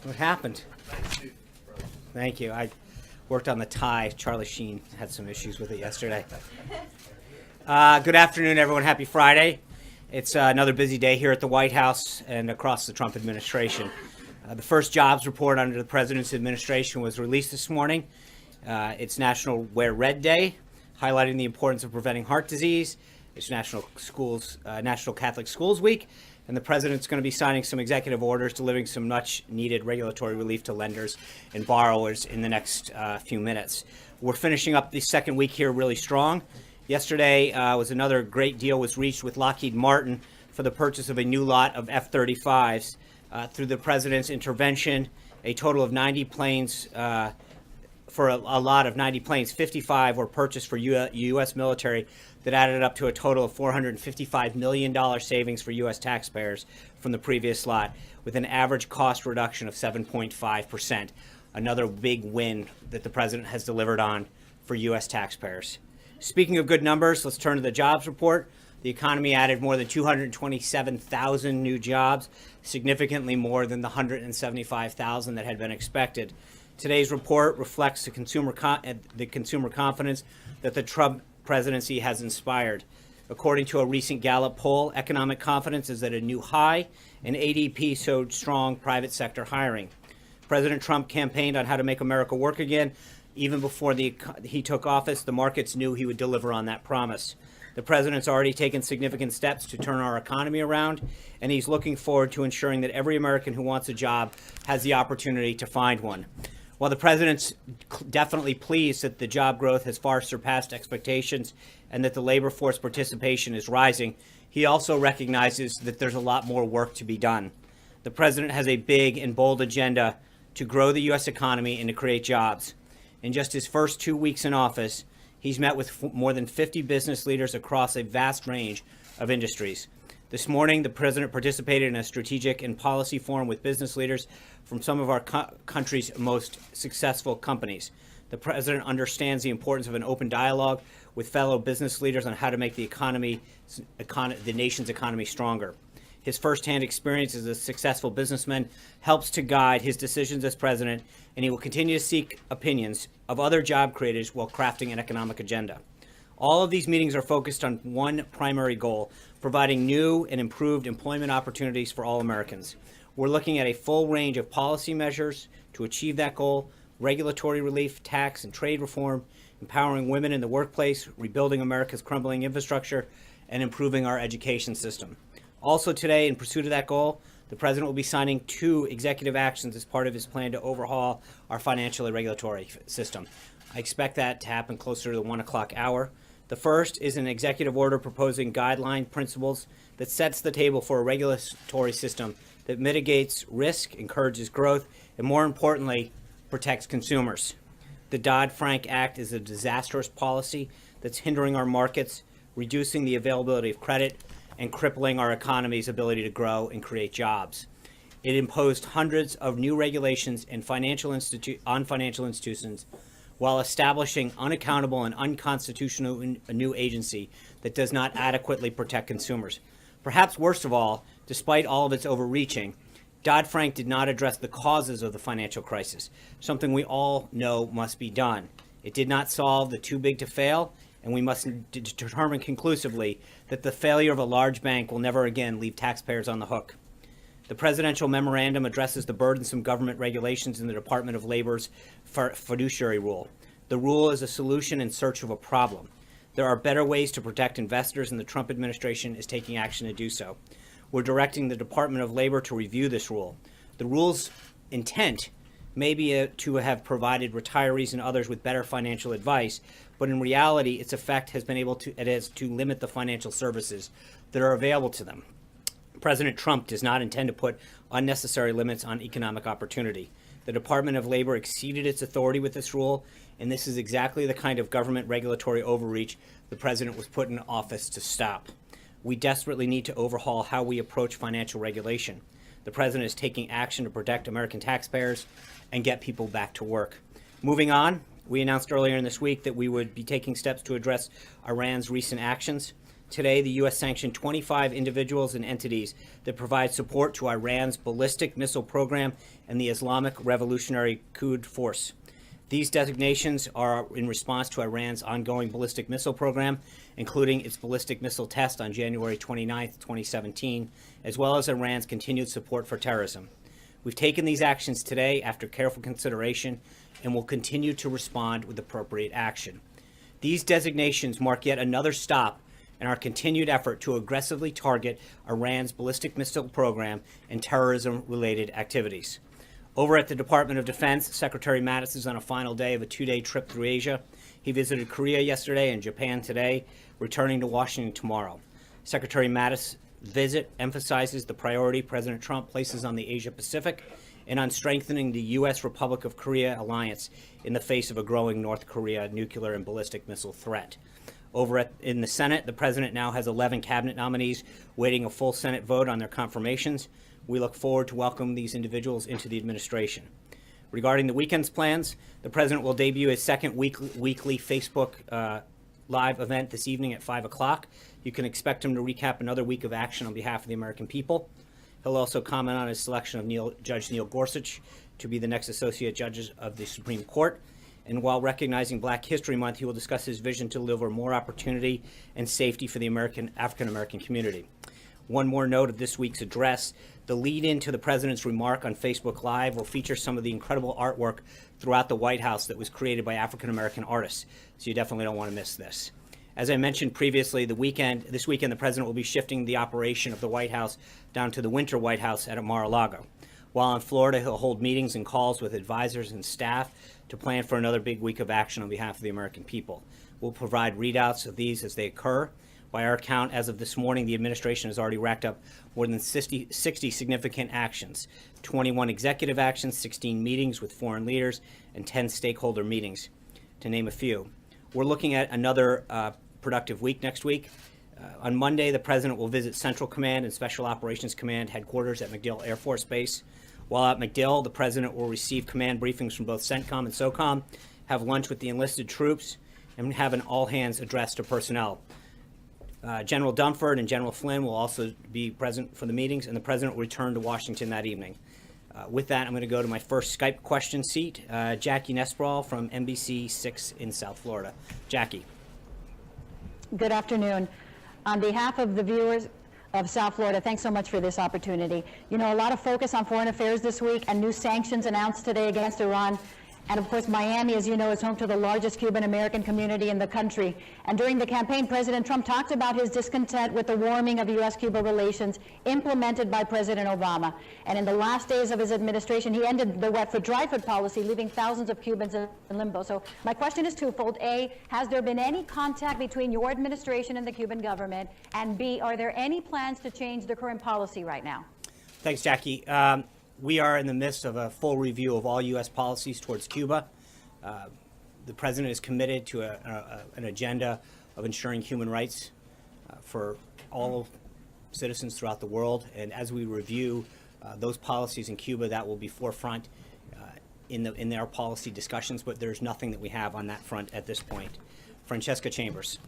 What happened? Thank you. I worked on the tie. Charlie Sheen had some issues with it yesterday. Good afternoon, everyone. Happy Friday. It's another busy day here at the White House and across the Trump administration. The first jobs report under the president's administration was released this morning. It's National Wear Red Day, highlighting the importance of preventing heart disease. It's National Catholic Schools Week, and the president's going to be signing some executive orders, delivering some much-needed regulatory relief to lenders and borrowers in the next few minutes. We're finishing up the second week here really strong. Yesterday was another great deal was reached with Lockheed Martin for the purchase of a new lot of F-35s. Through the president's intervention, a total of 90 planes, for a lot of 90 planes, 55 were purchased for U.S. military. That added up to a total of $455 million savings for U.S. taxpayers from the previous lot, with an average cost reduction of 7.5%. Another big win that the president has delivered on for U.S. taxpayers. Speaking of good numbers, let's turn to the jobs report. The economy added more than 227,000 new jobs, significantly more than the 175,000 that had been expected. Today's report reflects the consumer confidence that the Trump presidency has inspired. According to a recent Gallup poll, economic confidence is at a new high, and ADP showed strong private sector hiring. President Trump campaigned on how to make America work again. Even before he took office, the markets knew he would deliver on that promise. The president's already taken significant steps to turn our economy around, and he's looking forward to ensuring that every American who wants a job has the opportunity to find one. While the president's definitely pleased that the job growth has far surpassed expectations and that the labor force participation is rising, he also recognizes that there's a lot more work to be done. The president has a big and bold agenda to grow the U.S. economy and to create jobs. In just his first 2 weeks in office, he's met with more than 50 business leaders across a vast range of industries. This morning, the president participated in a strategic and policy forum with business leaders from some of our country's most successful companies. The president understands the importance of an open dialogue with fellow business leaders on how to make the nation's economy stronger. His firsthand experience as a successful businessman helps to guide his decisions as president, and he will continue to seek opinions of other job creators while crafting an economic agenda. All of these meetings are focused on one primary goal: providing new and improved employment opportunities for all Americans. We're looking at a full range of policy measures to achieve that goal: regulatory relief, tax and trade reform, empowering women in the workplace, rebuilding America's crumbling infrastructure, and improving our education system. Also today, in pursuit of that goal, the president will be signing 2 executive actions as part of his plan to overhaul our financial and regulatory system. I expect that to happen closer to the 1 o'clock hour. The first is an executive order proposing guideline principles that sets the table for a regulatory system that mitigates risk, encourages growth, and more importantly, protects consumers. The Dodd-Frank Act is a disastrous policy that's hindering our markets, reducing the availability of credit, and crippling our economy's ability to grow and create jobs. It imposed hundreds of new regulations on financial institutions while establishing unaccountable and unconstitutional a new agency that does not adequately protect consumers. Perhaps worst of all, despite all of its overreaching, Dodd-Frank did not address the causes of the financial crisis, something we all know must be done. It did not solve the too big to fail, and we must determine conclusively that the failure of a large bank will never again leave taxpayers on the hook. The presidential memorandum addresses the burdensome government regulations in the Department of Labor's fiduciary rule. The rule is a solution in search of a problem. There are better ways to protect investors, and the Trump administration is taking action to do so. We're directing the Department of Labor to review this rule. The rule's intent may be to have provided retirees and others with better financial advice, but in reality, its effect has been to limit the financial services that are available to them. President Trump does not intend to put unnecessary limits on economic opportunity. The Department of Labor exceeded its authority with this rule, and this is exactly the kind of government regulatory overreach the president was put in office to stop. We desperately need to overhaul how we approach financial regulation. The president is taking action to protect American taxpayers and get people back to work. Moving on, we announced earlier in this week that we would be taking steps to address Iran's recent actions. today the U.S. sanctioned 25 individuals and entities that provide support to Iran's ballistic missile program and the Islamic Revolutionary Quds Force. These designations are in response to Iran's ongoing ballistic missile program, including its ballistic missile test on January 29, 2017, as well as Iran's continued support for terrorism. We've taken these actions today after careful consideration and will continue to respond with appropriate action. These designations mark yet another stop in our continued effort to aggressively target Iran's ballistic missile program and terrorism-related activities. Over at the Department of Defense, Secretary Mattis is on a final day of a 2-day trip through Asia. He visited Korea yesterday and Japan today, returning to Washington tomorrow. Secretary Mattis' visit emphasizes the priority President Trump places on the Asia-Pacific and on strengthening the U.S. Republic of Korea alliance in the face of a growing North Korea nuclear and ballistic missile threat. In the Senate, the President now has 11 cabinet nominees waiting a full Senate vote on their confirmations. We look forward to welcoming these individuals into the administration. Regarding the weekend's plans, the President will debut his second weekly Facebook Live event this evening at 5 o'clock. You can expect him to recap another week of action on behalf of the American people. He'll also comment on his selection of Judge Neil Gorsuch to be the next Associate Judge of the Supreme Court. And while recognizing Black History Month, he will discuss his vision to deliver more opportunity and safety for the African-American community. One more note of this week's address. The lead-in to the President's remark on Facebook Live will feature some of the incredible artwork throughout the White House that was created by African-American artists, so you definitely don't want to miss this. As I mentioned previously, this weekend the President will be shifting the operation of the White House down to the Winter White House at Mar-a-Lago. While in Florida, he'll hold meetings and calls with advisors and staff to plan for another big week of action on behalf of the American people. We'll provide readouts of these as they occur. By our count, as of this morning, the administration has already racked up more than 60 significant actions, 21 executive actions, 16 meetings with foreign leaders, and 10 stakeholder meetings, to name a few. We're looking at another productive week next week. On Monday, the President will visit Central Command and Special Operations Command headquarters at MacDill Air Force Base. While at MacDill, the President will receive command briefings from both CENTCOM and SOCOM, have lunch with the enlisted troops, and have an all-hands address to personnel. General Dunford and General Flynn will also be present for the meetings, and the President will return to Washington that evening. With that, I'm going to go to my first Skype question seat, Jackie Nesbrawl from NBC6 in South Florida. Jackie. Good afternoon. On behalf of the viewers of South Florida, thanks so much for this opportunity. You know, a lot of focus on foreign affairs this week and new sanctions announced today against Iran. And of course, Miami, as you know, is home to the largest Cuban-American community in the country. And during the campaign, President Trump talked about his discontent with the warming of U.S.-Cuba relations implemented by President Obama. And in the last days of his administration, he ended the wet foot, dry foot policy, leaving thousands of Cubans in limbo. So my question is twofold. A, has there been any contact between your administration and the Cuban government? And B, are there any plans to change the current policy right now? Thanks, Jackie. We are in the midst of a full review of all U.S. policies towards Cuba. The President is committed to an agenda of ensuring human rights for all citizens throughout the world. And as we review those policies in Cuba, that will be forefront in their policy discussions, but there's nothing that we have on that front at this point. Francesca Chambers.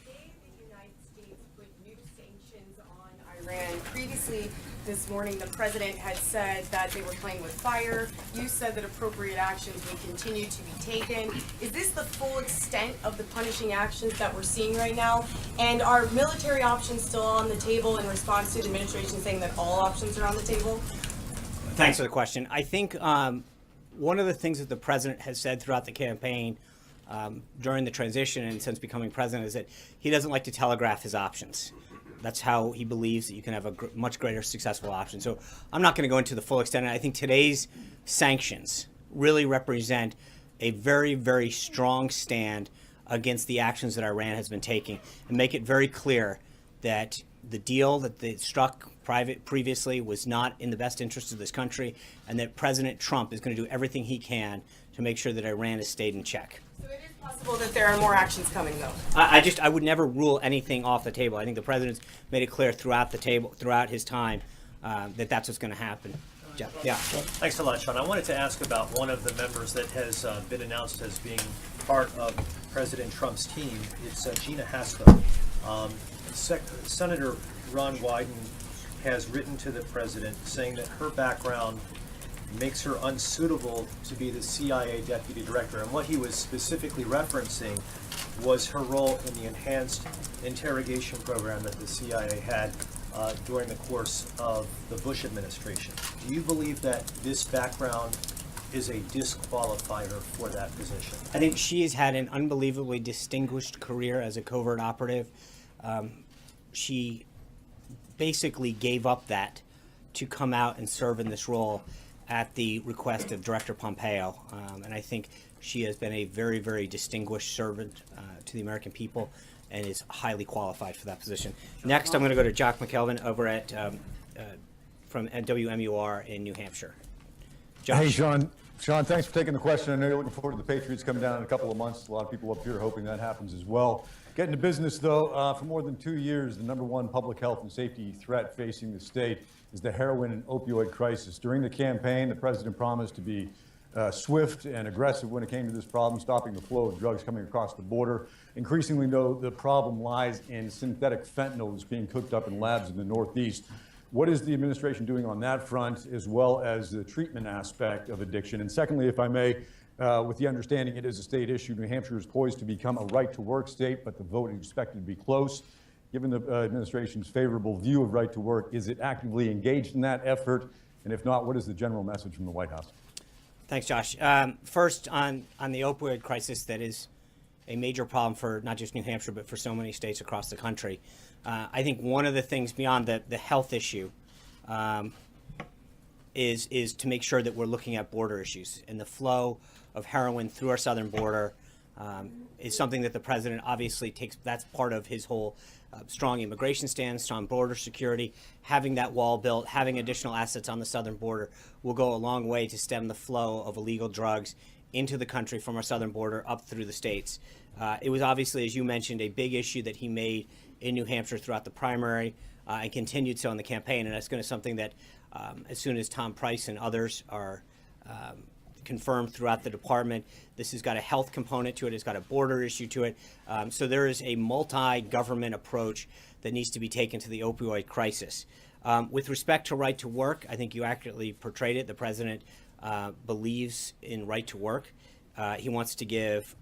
Today, the United States put new sanctions on Iran. Previously this morning, the President had said that they were playing with fire. You said that appropriate actions would continue to be taken. Is this the full extent of the punishing actions that we're seeing right now? And are military options still on the table in response to the administration saying that all options are on the table? Thanks for the question. I think one of the things that the President has said throughout the campaign during the transition and since becoming president is that he doesn't like to telegraph his options. That's how he believes that you can have a much greater successful option. So I'm not going to go into the full extent. I think today's sanctions really represent a very, very strong stand against the actions that Iran has been taking and make it very clear that the deal that they struck previously was not in the best interest of this country, and that President Trump is going to do everything he can to make sure that Iran has stayed in check. So it is possible that there are more actions coming, though. I would never rule anything off the table. I think the President's made it clear throughout his time that that's what's going to happen. Jeff, yeah. Thanks a lot, Sean. I wanted to ask about one of the members that has been announced as being part of President Trump's team. It's Gina Haspel. Senator Ron Wyden has written to the president saying that her background makes her unsuitable to be the CIA deputy director. And what he was specifically referencing was her role in the enhanced interrogation program that the CIA had during the course of the Bush administration. Do you believe that this background is a disqualifier for that position? I think she has had an unbelievably distinguished career as a covert operative. She basically gave up that to come out and serve in this role at the request of Director Pompeo. And I think she has been a very, very distinguished servant to the American people and is highly qualified for that position. Next, I'm going to go to Jock McKelvin over at from WMUR in New Hampshire. Josh. Hey, Sean. Sean, thanks for taking the question. I know you're looking forward to the Patriots coming down in a couple of months. A lot of people up here are hoping that happens as well. Getting to business, though, for more than 2 years, the #1 public health and safety threat facing the state is the heroin and opioid crisis. During the campaign, the president promised to be swift and aggressive when it came to this problem, stopping the flow of drugs coming across the border. Increasingly, though, the problem lies in synthetic fentanyl that's being cooked up in labs in the Northeast. What is the administration doing on that front, as well as the treatment aspect of addiction? And secondly, if I may, with the understanding it is a state issue, New Hampshire is poised to become a right-to-work state, but the vote is expected to be close. Given the administration's favorable view of right-to-work, is it actively engaged in that effort? And if not, what is the general message from the White House? Thanks, Josh. First, on the opioid crisis, that is a major problem for not just New Hampshire, but for so many states across the country. I think one of the things beyond the health issue is to make sure that we're looking at border issues. And the flow of heroin through our southern border is something that the president obviously takes. That's part of his whole strong immigration stance, strong border security. Having that wall built, having additional assets on the southern border will go a long way to stem the flow of illegal drugs into the country from our southern border up through the states. It was obviously, as you mentioned, a big issue that he made in New Hampshire throughout the primary and continued so in the campaign. And that's going to be something that as soon as Tom Price and others are confirmed throughout the department, this has got a health component to it. It's got a border issue to it. So there is a multi-government approach that needs to be taken to the opioid crisis. With respect to right to work, I think you accurately portrayed it. The president believes in right to work. He wants to give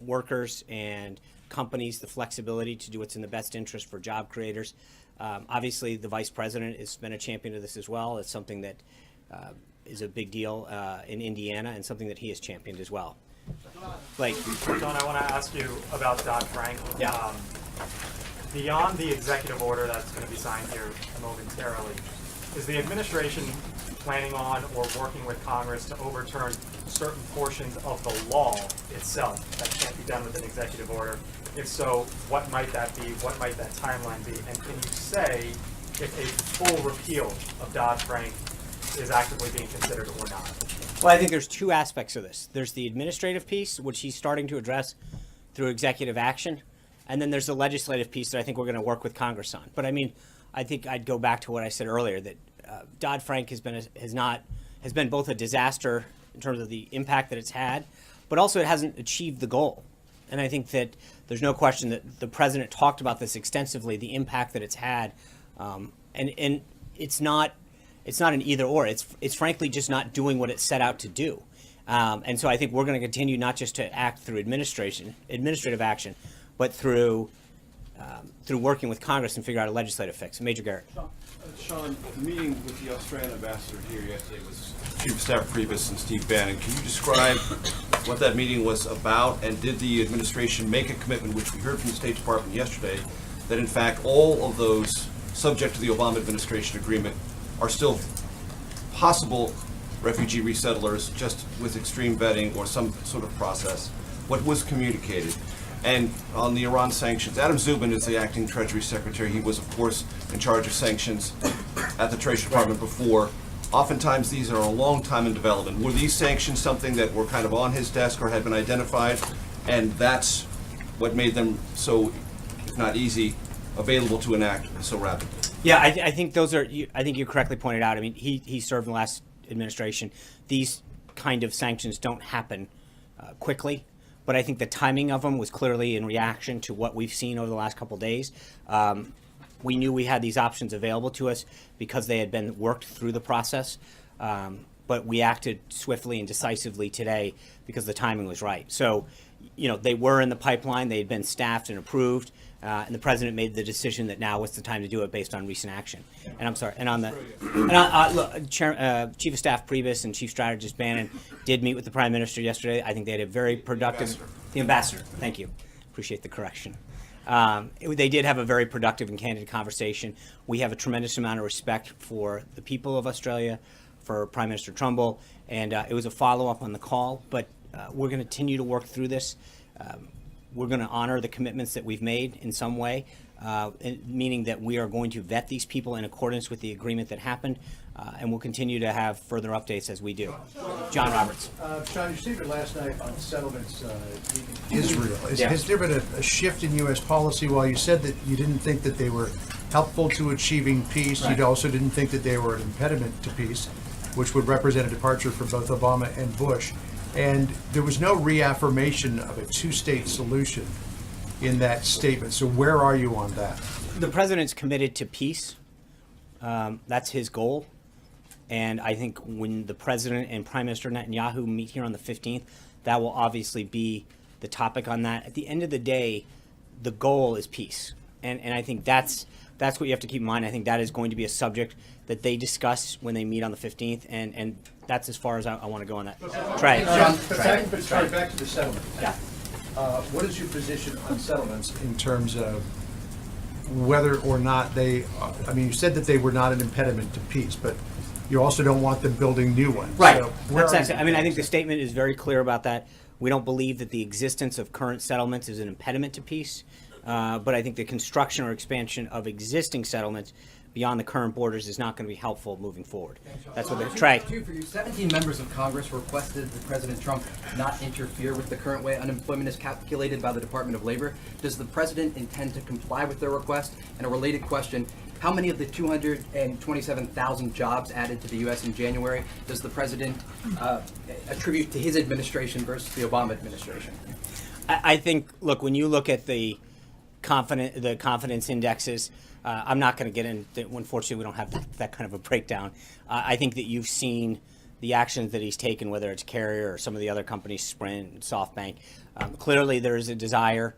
workers and companies the flexibility to do what's in the best interest for job creators. Obviously, the vice president has been a champion of this as well. It's something that is a big deal in Indiana and something that he has championed as well. Blake. John, I want to ask you about Dodd-Frank. Yeah. Beyond the executive order that's going to be signed here momentarily, is the administration planning on or working with Congress to overturn certain portions of the law itself that can't be done with an executive order? If so, what might that be? What might that timeline be? And can you say if a full repeal of Dodd-Frank is actively being considered or not? Well, I think there's two aspects of this. There's the administrative piece, which he's starting to address through executive action. And then there's the legislative piece that I think we're going to work with Congress on. But I mean, I think I'd go back to what I said earlier, that Dodd-Frank has been both a disaster in terms of the impact that it's had, but also it hasn't achieved the goal. And I think that there's no question that the president talked about this extensively, the impact that it's had, and it's not an either or. It's frankly just not doing what it set out to do. And so I think we're going to continue not just to act through administrative action, but through working with Congress and figure out a legislative fix. Major Garrett. Sean, the meeting with the Australian ambassador here yesterday was Chief of Staff Priebus and Steve Bannon. Can you describe what that meeting was about, and did the administration make a commitment, which we heard from the State Department yesterday, that in fact all of those subject to the Obama administration agreement are still possible refugee resettlers, just with extreme vetting or some sort of process? What was communicated? And on the Iran sanctions, Adam Zubin is the acting Treasury Secretary. He was, of course, in charge of sanctions at the Treasury Department before. Oftentimes, these are a long time in development. Were these sanctions something that were kind of on his desk or had been identified, and that's what made them so, if not easy, available to enact so rapidly? Yeah, I think those are. I think you correctly pointed out. I mean, he served in the last administration. These kind of sanctions don't happen quickly, but I think the timing of them was clearly in reaction to what we've seen over the last couple of days. We knew we had these options available to us because they had been worked through the process, but we acted swiftly and decisively today because the timing was right. So, they were in the pipeline. They had been staffed and approved. And the president made the decision that now was the time to do it based on recent action. And I'm sorry. And on the look, Chief of Staff Priebus and Chief Strategist Bannon did meet with the Prime Minister yesterday. I think they had a very productive. The ambassador. Thank you. Appreciate the correction. They did have a very productive and candid conversation. We have a tremendous amount of respect for the people of Australia, for Prime Minister Trumbull, and it was a follow-up on the call. But we're going to continue to work through this. We're going to honor the commitments that we've made in some way, meaning that we are going to vet these people in accordance with the agreement that happened, and we'll continue to have further updates as we do. John Roberts. Sean, your statement last night on settlements in Israel. Has there been a shift in U.S. policy? While you said that you didn't think that they were helpful to achieving peace, you also didn't think that they were an impediment to peace, which would represent a departure from both Obama and Bush. And there was no reaffirmation of a two-state solution in that statement. So where are you on that? The president's committed to peace. That's his goal. And I think when the president and Prime Minister Netanyahu meet here on the 15th, that will obviously be the topic on that. At the end of the day, the goal is peace. And I think that's what you have to keep in mind. I think that is going to be a subject that they discuss when they meet on the 15th. And that's as far as I want to go on that. Trey. But sorry, back to the settlement. Yeah. What is your position on settlements in terms of whether or not they, you said that they were not an impediment to peace, but you also don't want them building new ones. Right. So I think the statement is very clear about that. We don't believe that the existence of current settlements is an impediment to peace, but I think the construction or expansion of existing settlements beyond the current borders is not going to be helpful moving forward. That's what they're trying. For you, 17 members of Congress requested that President Trump not interfere with the current way unemployment is calculated by the Department of Labor. Does the president intend to comply with their request? And a related question, how many of the 227,000 jobs added to the U.S. in January does the president attribute to his administration versus the Obama administration? I think, look, when you look at the confidence indexes, I'm not going to get into, unfortunately, we don't have that kind of a breakdown. I think that you've seen the actions that he's taken, whether it's Carrier or some of the other companies, Sprint, SoftBank. Clearly, there is a desire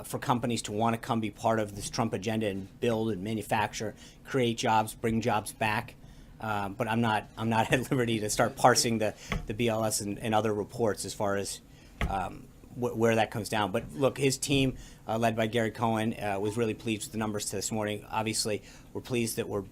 for companies to want to come be part of this Trump agenda and build and manufacture, create jobs, bring jobs back. But I'm not at liberty to start parsing the BLS and other reports as far as where that comes down. But look, his team, led by Gary Cohen, was really pleased with the numbers this morning. Obviously, we're pleased that we're,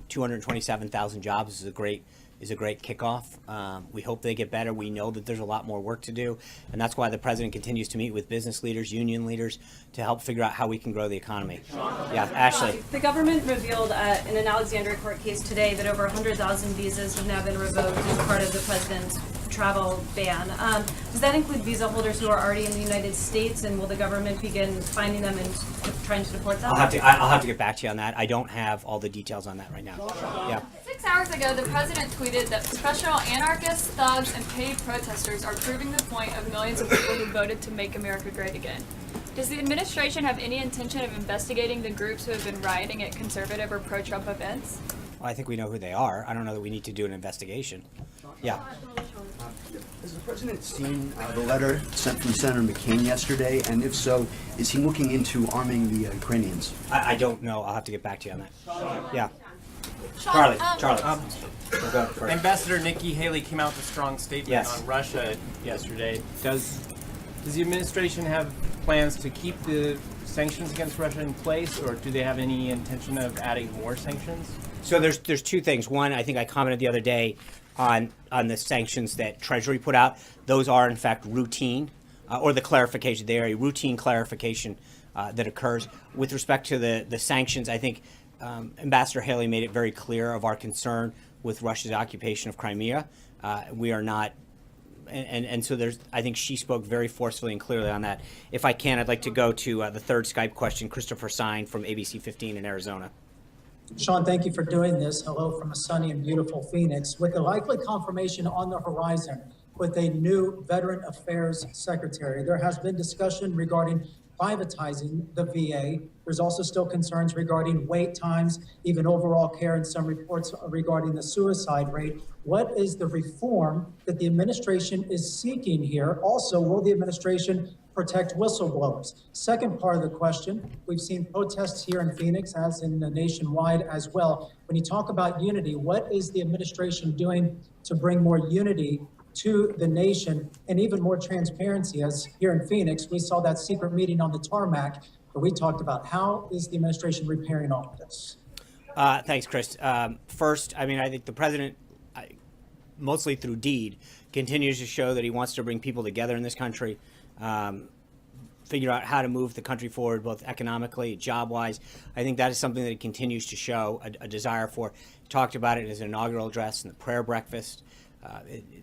227,000 jobs is a great kickoff. We hope they get better. We know that there's a lot more work to do, and that's why the president continues to meet with business leaders, union leaders, to help figure out how we can grow the economy. Yeah, Ashley. The government revealed in an Alexandria court case today that over 100,000 visas have now been revoked as part of the president's travel ban. Does that include visa holders who are already in the United States, and will the government begin finding them and trying to deport them? I'll have to get back to you on that. I don't have all the details on that right now. Yeah. 6 hours ago, the president tweeted that professional anarchists, thugs, and paid protesters are proving the point of millions of people who voted to make America great again. Does the administration have any intention of investigating the groups who have been rioting at conservative or pro-Trump events? Well, I think we know who they are. I don't know that we need to do an investigation. Yeah. Has the president seen the letter sent from Senator McCain yesterday? And if so, is he looking into arming the Ukrainians? I don't know. I'll have to get back to you on that. Yeah. Charlie. We'll go first. Ambassador Nikki Haley came out with a strong statement on Russia yesterday. Does the administration have plans to keep the sanctions against Russia in place, or do they have any intention of adding more sanctions? So there's two things. One, I think I commented the other day on the sanctions that Treasury put out. Those are, in fact, routine, or the clarification. They are a routine clarification that occurs. With respect to the sanctions, I think Ambassador Haley made it very clear of our concern with Russia's occupation of Crimea. We are not, and so I think she spoke very forcefully and clearly on that. If I can, I'd like to go to the third Skype question, Christopher Sine from ABC 15 in Arizona. Sean, thank you for doing this. Hello from a sunny and beautiful Phoenix. With the likely confirmation on the horizon with a new Veteran Affairs Secretary, there has been discussion regarding privatizing the VA. There's also still concerns regarding wait times, even overall care, and some reports regarding the suicide rate. What is the reform that the administration is seeking here? Also, will the administration protect whistleblowers? Second part of the question, we've seen protests here in Phoenix, as in nationwide as well. When you talk about unity, what is the administration doing to bring more unity to the nation and even more transparency? As here in Phoenix, we saw that secret meeting on the tarmac where we talked about how is the administration repairing all of this? Thanks, Chris. First, I mean, I think the president, mostly through deed, continues to show that he wants to bring people together in this country, figure out how to move the country forward, both economically, job-wise. I think that is something that he continues to show a desire for. He talked about it in his inaugural address and the prayer breakfast.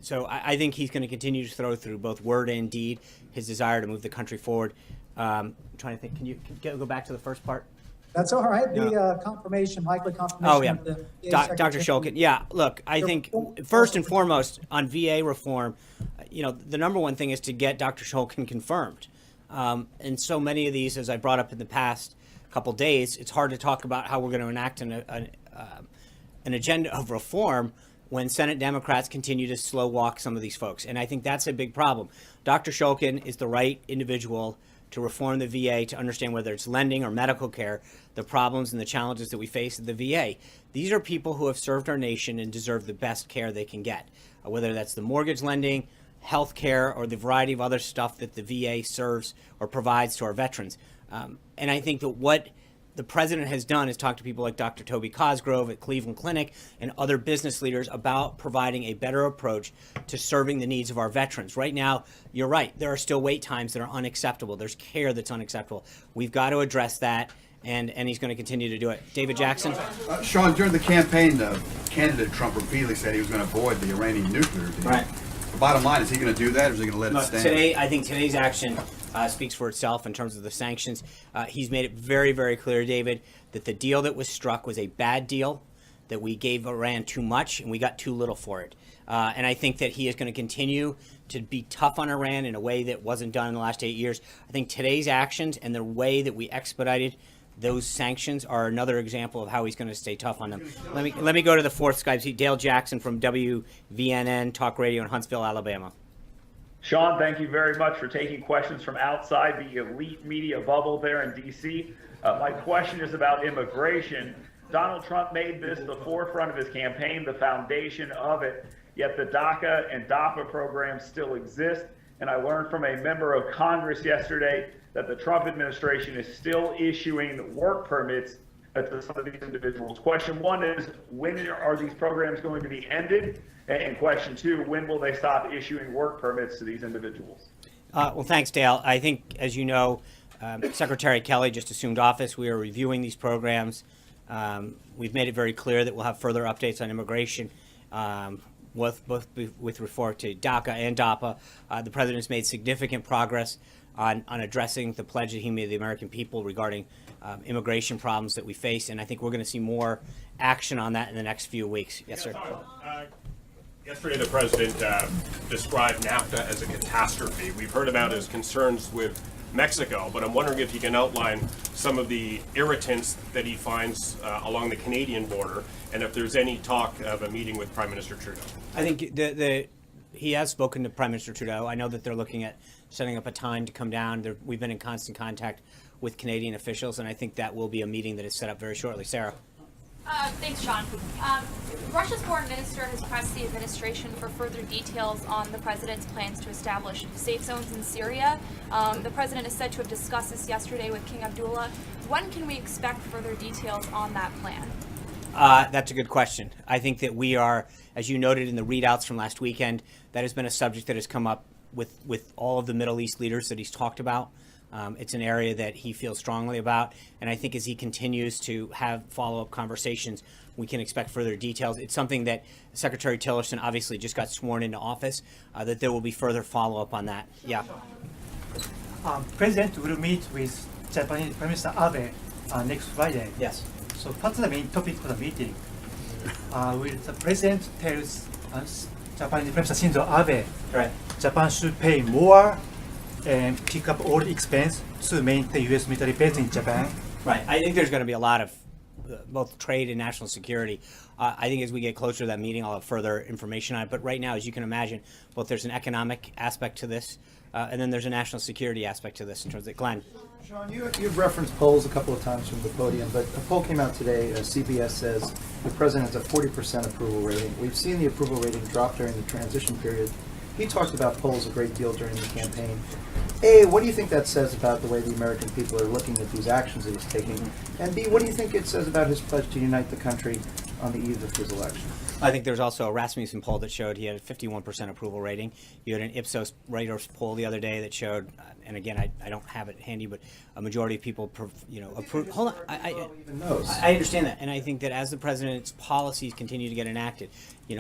So I think he's going to continue to throw through both word and deed his desire to move the country forward. I'm trying to think. Can you go back to the first part? That's all right. The confirmation, likely confirmation. Oh, yeah. Of the Dr. Shulkin. Yeah, look, I think first and foremost on VA reform, the number one thing is to get Dr. Shulkin confirmed. And so many of these, as I brought up in the past couple days, it's hard to talk about how we're going to enact an agenda of reform when Senate Democrats continue to slow walk some of these folks. And I think that's a big problem. Dr. Shulkin is the right individual to reform the VA, to understand whether it's lending or medical care, the problems and the challenges that we face at the VA. These are people who have served our nation and deserve the best care they can get, whether that's the mortgage lending, health care, or the variety of other stuff that the VA serves or provides to our veterans. And I think that what the president has done is talk to people like Dr. Toby Cosgrove at Cleveland Clinic and other business leaders about providing a better approach to serving the needs of our veterans. Right now, you're right, there are still wait times that are unacceptable. There's care that's unacceptable. We've got to address that, and he's going to continue to do it. David Jackson? Sean, during the campaign, candidate Trump repeatedly said he was going to avoid the Iranian nuclear deal. Right. The bottom line, is he going to do that, or is he going to let it stand? Today, I think today's action speaks for itself in terms of the sanctions. He's made it very, very clear, David, that the deal that was struck was a bad deal, that we gave Iran too much and we got too little for it. And I think that he is going to continue to be tough on Iran in a way that wasn't done in the last 8 years. I think today's actions and the way that we expedited those sanctions are another example of how he's going to stay tough on them. Let me go to the fourth Skype. Dale Jackson from WVNN Talk Radio in Huntsville, Alabama. Sean, thank you very much for taking questions from outside the elite media bubble there in D.C. My question is about immigration. Donald Trump made this the forefront of his campaign, the foundation of it, yet the DACA and DAPA programs still exist. And I learned from a member of Congress yesterday that the Trump administration is still issuing work permits to some of these individuals. Question one is, when are these programs going to be ended? And question two, when will they stop issuing work permits to these individuals? Well, thanks, Dale. I think, as you know, Secretary Kelly just assumed office. We are reviewing these programs. We've made it very clear that we'll have further updates on immigration, both with regard to DACA and DAPA. The president's made significant progress on addressing the pledge that he made to the American people regarding immigration problems that we face, and I think we're going to see more action on that in the next few weeks. Yes, sir. Yesterday, the president described NAFTA as a catastrophe. We've heard about his concerns with Mexico, but I'm wondering if he can outline some of the irritants that he finds along the Canadian border, and if there's any talk of a meeting with Prime Minister Trudeau. I think he has spoken to Prime Minister Trudeau. I know that they're looking at setting up a time to come down. We've been in constant contact with Canadian officials, and I think that will be a meeting that is set up very shortly. Sarah. Thanks, Sean. Russia's foreign minister has pressed the administration for further details on the president's plans to establish safe zones in Syria. The president is said to have discussed this yesterday with King Abdullah. When can we expect further details on that plan? That's a good question. I think that we are, as you noted in the readouts from last weekend, that has been a subject that has come up with all of the Middle East leaders that he's talked about. It's an area that he feels strongly about, and I think as he continues to have follow-up conversations, we can expect further details. It's something that Secretary Tillerson obviously just got sworn into office, that there will be further follow-up on that. Yeah. President will meet with Japanese Prime Minister Abe next Friday. Yes. So what's the main topic for the meeting? Will the president tells us, Japanese Prime Minister Shinzo Abe, Right. Japan should pay more and pick up all the expense to maintain U.S. military base in Japan? Right. I think there's going to be a lot of both trade and national security. I think as we get closer to that meeting, I'll have further information on it. But right now, as you can imagine, both there's an economic aspect to this, and then there's a national security aspect to this in terms of Glenn. Sean, you've referenced polls a couple of times from the podium, but a poll came out today. CBS says the president has a 40% approval rating. We've seen the approval rating drop during the transition period. He talked about polls a great deal during the campaign. A, what do you think that says about the way the American people are looking at these actions that he's taking? And B, what do you think it says about his pledge to unite the country on the eve of his election? I think there's also a Rasmussen poll that showed he had a 51% approval rating. You had an Ipsos Reuters poll the other day that showed, and again, I don't have it handy, but a majority of people, approve. Hold on, I understand that, and I think that as the president's policies continue to get enacted,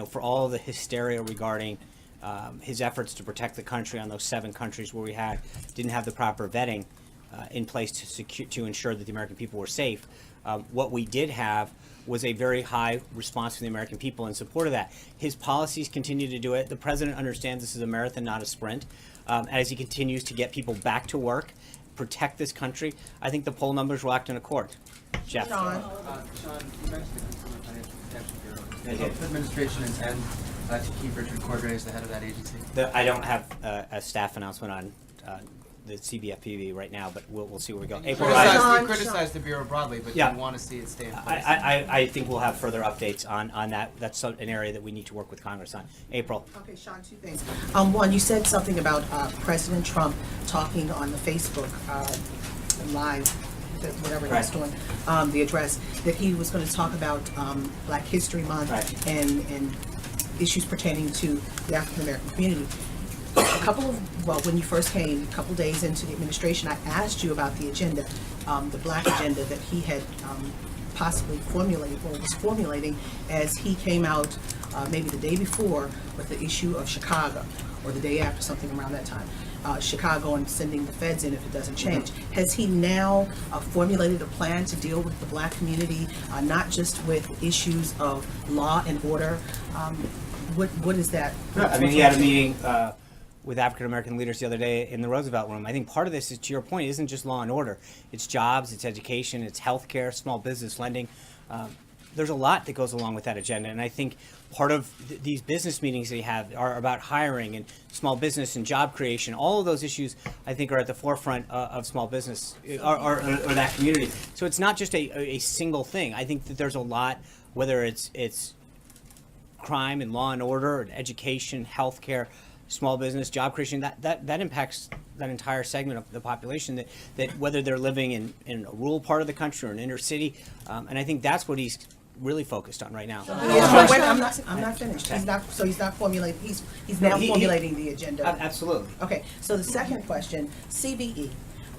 for all the hysteria regarding his efforts to protect the country on those 7 countries where we didn't have the proper vetting in place to ensure that the American people were safe. What we did have was a very high response from the American people in support of that. His policies continue to do it. The president understands this is a marathon, not a sprint. As he continues to get people back to work, protect this country, I think the poll numbers will act in accord. Jeff. Sean, you mentioned the Consumer Financial Protection Bureau. Does the administration intend to keep Richard Cordray as the head of that agency? I don't have a staff announcement on the CBFPB right now, but we'll see where we go. You criticize the Bureau broadly, but you want to see it stay in place. I think we'll have further updates on that. That's an area that we need to work with Congress on. April. Okay, Sean, 2 things. One, you said something about President Trump talking on the Facebook Live, whatever he was doing, the address, that he was going to talk about Black History Month and issues pertaining to the African American community. When you first came, a couple days into the administration, I asked you about the agenda, the Black agenda that he had possibly formulated or was formulating as he came out maybe the day before with the issue of Chicago, or the day after, something around that time. Chicago and sending the feds in if it doesn't change. Has he now formulated a plan to deal with the Black community, not just with issues of law and order? What is that? I mean, he had a meeting with African American leaders the other day in the Roosevelt Room. I think part of this is, to your point, isn't just law and order. It's jobs, it's education, it's healthcare, small business lending. There's a lot that goes along with that agenda, and I think part of these business meetings that you have are about hiring and small business and job creation. All of those issues, I think, are at the forefront of small business or that community. So it's not just a single thing. I think that there's a lot, whether it's crime and law and order, and education, healthcare, small business, job creation, that impacts that entire segment of the population, that whether they're living in a rural part of the country or an inner city, and I think that's what he's really focused on right now. I'm not finished. He's not formulating. He's now formulating the agenda. Absolutely. Okay. So the second question, CBE.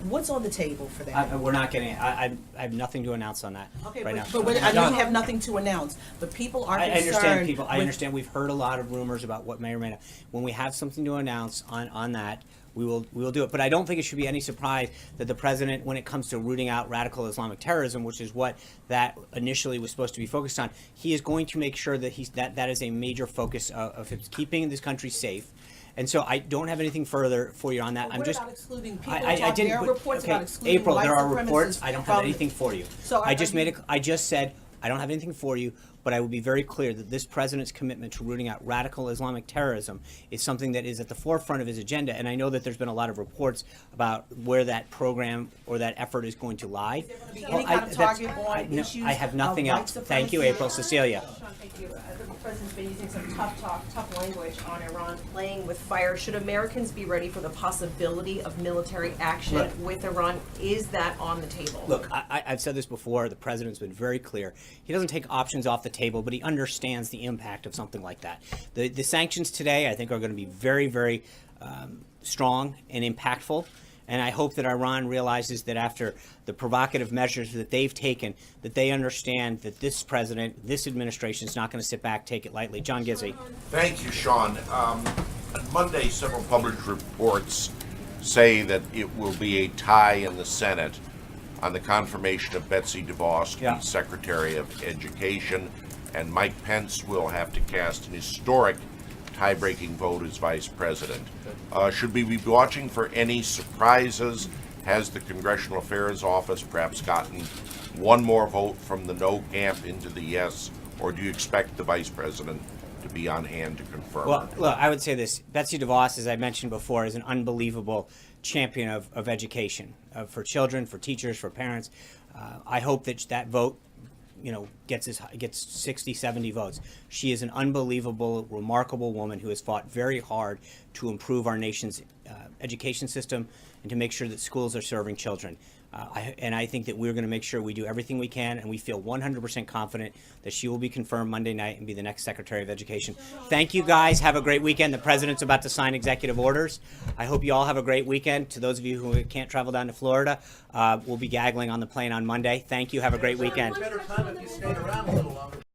What's on the table for that? We're not getting. I have nothing to announce on that right now. But I know you have nothing to announce. But people are concerned. I understand people. I understand. We've heard a lot of rumors about what may or may not. When we have something to announce on that, we will do it. But I don't think it should be any surprise that the president, when it comes to rooting out radical Islamic terrorism, which is what that initially was supposed to be focused on, he is going to make sure that that is a major focus of his keeping this country safe. And so I don't have anything further for you on that. Well, I'm just. About excluding people? I didn't. There are reports about excluding April, there are reports. supremacists I don't have anything for you. So I just said I don't have anything for you, but I will be very clear that this president's commitment to rooting out radical Islamic terrorism is something that is at the forefront of his agenda. And I know that there's been a lot of reports about where that program or that effort is going to lie. I have nothing else. Thank you, April. Cecilia. Thank you. The president's been using some tough language on Iran playing with fire. Should Americans be ready for the possibility of military action with Iran? Is that on the table? Look, I've said this before. The president's been very clear. He doesn't take options off the table, but he understands the impact of something like that. The sanctions today, I think, are going to be very, very strong and impactful. And I hope that Iran realizes that after the provocative measures that they've taken, that they understand that this president, this administration is not going to sit back, take it lightly. John Gizzi. Thank you, Sean. On Monday, several published reports say that it will be a tie in the Senate on the confirmation of Betsy DeVos to Yeah. be Secretary of Education, and Mike Pence will have to cast an historic tie-breaking vote as Vice President. Should we be watching for any surprises? Has the Congressional Affairs Office perhaps gotten one more vote from the no camp into the yes, or do you expect the Vice President to be on hand to confirm? Well, look, I would say this. Betsy DeVos, as I mentioned before, is an unbelievable champion of education, for children, for teachers, for parents. I hope that that vote, gets 60, 70 votes. She is an unbelievable, remarkable woman who has fought very hard to improve our nation's education system and to make sure that schools are serving children. I think that we're going to make sure we do everything we can, and we feel 100% confident that she will be confirmed Monday night and be the next Secretary of Education. Thank you, guys. Have a great weekend. The President's about to sign executive orders. I hope you all have a great weekend. To those of you who can't travel down to Florida, we'll be gaggling on the plane on Monday. Thank you. Have a great weekend.